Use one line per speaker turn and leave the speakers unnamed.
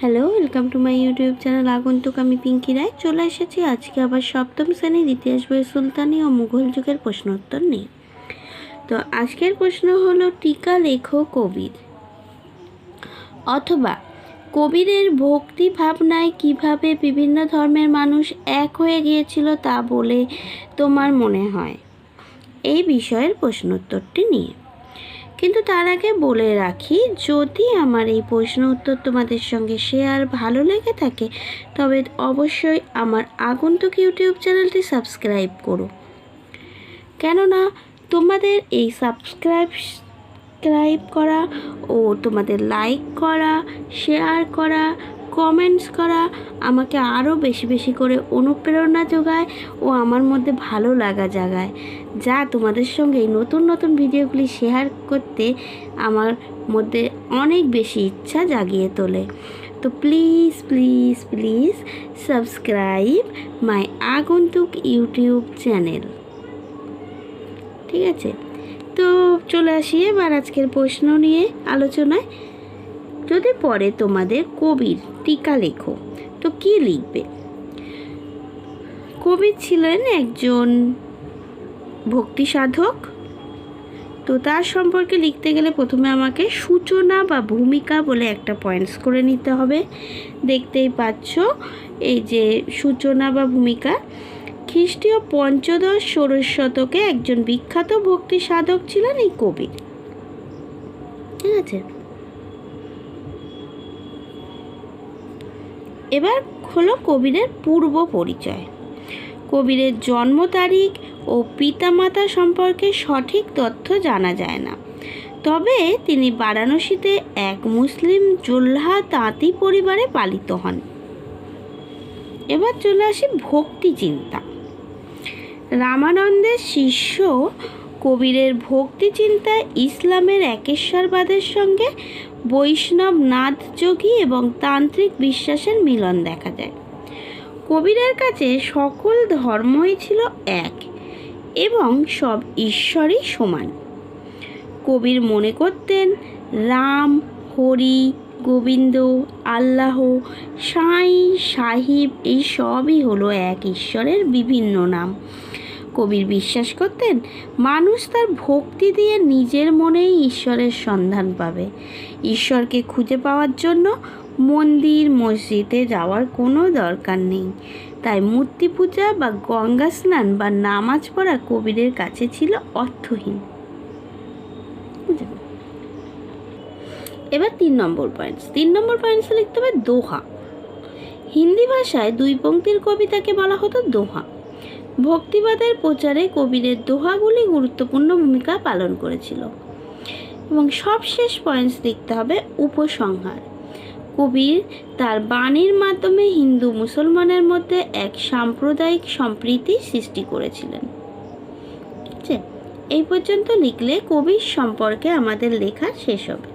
Hello, welcome to my YouTube channel আগন্তুক। আমি পিঙ্কি রায় চলে এসেছি আজকে আবার সপ্তম শ্রেণীর ইতিহাস বইয়ের সুলতানি ও মুঘল যুগের প্রশ্ন উত্তর নিয়ে। তো আজকের প্রশ্ন হলো, টিকা লেখো কবির, অথবা কবিরের ভক্তি ভাবনায় কিভাবে বিভিন্ন ধর্মের মানুষ এক হয়ে গিয়েছিল তা বলে তোমার মনে হয়। এই বিষয়ের প্রশ্ন উত্তরটি নিয়ে। কিন্তু তার আগে বলে রাখি, যদি আমার এই প্রশ্ন উত্তর তোমাদের সঙ্গে শেয়ার ভালো লেগে থাকে তবে অবশ্যই আমার আগন্তুক ইউটিউব চ্যানেলটি সাবস্ক্রাইব করো। কেননা তোমাদের এই সাবস্ক্রাইব করা ও তোমাদের লাইক করা, শেয়ার করা, কমেন্টস করা আমাকে আরও বেশি বেশি করে অনুপ্রেরণা যোগায় ও আমার মধ্যে ভালো লাগা জাগায়, যা তোমাদের সঙ্গে এই নতুন নতুন ভিডিওগুলি শেয়ার করতে আমার মধ্যে অনেক বেশি ইচ্ছা জাগিয়ে তোলে। তো please please please subscribe my আগন্তুক ইউটিউব চ্যানেল। ঠিক আছে, তো চলে আসি এবার আজকের প্রশ্ন নিয়ে আলোচনায়। যদি পরে তোমাদের কবির টিকা লেখো তো কি লিখবে? কবির ছিলেন একজন ভক্তি সাধক। তো তার সম্পর্কে লিখতে গেলে প্রথমে আমাকে সূচনা বা ভূমিকা বলে একটা পয়েন্টস করে নিতে হবে। দেখতেই পাচ্ছ এই যে সূচনা বা ভূমিকা। খ্রিস্টীয় পঞ্চদশ ষোড়শ শতকে একজন বিখ্যাত ভক্তি সাধক ছিলেন এই কবির। ঠিক আছে, এবার হলো কবিরের পূর্ব পরিচয়। কবিরের জন্ম তারিখ ও পিতামাতা সম্পর্কে সঠিক তথ্য জানা যায় না, তবে তিনি বারাণসীতে এক মুসলিম জোল্হা তাঁতি পরিবারে পালিত হন। এবার চলে আসি ভক্তি চিন্তা। রামানন্দের শিষ্য কবিরের ভক্তি চিন্তায় ইসলামের একেশ্বরবাদের সঙ্গে বৈষ্ণব নাথযোগী এবং তান্ত্রিক বিশ্বাসের মিলন দেখা যায়। কবিরের কাছে সকল ধর্মই ছিল এক এবং সব ঈশ্বরই সমান। কবির মনে করতেন রাম, হরি, গোবিন্দ, আল্লাহ, সাঁই, সাহিব এই সবই হলো এক ঈশ্বরের বিভিন্ন নাম। কবির বিশ্বাস করতেন মানুষ তার ভক্তি দিয়ে নিজের মনেই ঈশ্বরের সন্ধান পাবে। ঈশ্বরকে খুঁজে পাওয়ার জন্য মন্দির মসজিদে যাওয়ার কোনো দরকার নেই। তাই মূর্তি পূজা বা গঙ্গা স্নান বা নামাজ পড়া কবিরের কাছে ছিল অর্থহীন। এবার 3 নম্বর পয়েন্টস লিখতে হবে দোহা। হিন্দি ভাষায় 2 পংক্তির কবিতাকে বলা হতো দোহা। ভক্তিবাদের প্রচারে কবিরের দোহাগুলি গুরুত্বপূর্ণ ভূমিকা পালন করেছিল। এবং সবশেষ পয়েন্টস লিখতে হবে উপসংহার। কবির তার বাণীর মাধ্যমে হিন্দু মুসলমানের মধ্যে এক সাম্প্রদায়িক সম্প্রীতি সৃষ্টি করেছিলেন। ঠিক আছে, এই পর্যন্ত লিখলে কবির সম্পর্কে আমাদের লেখা শেষ হবে।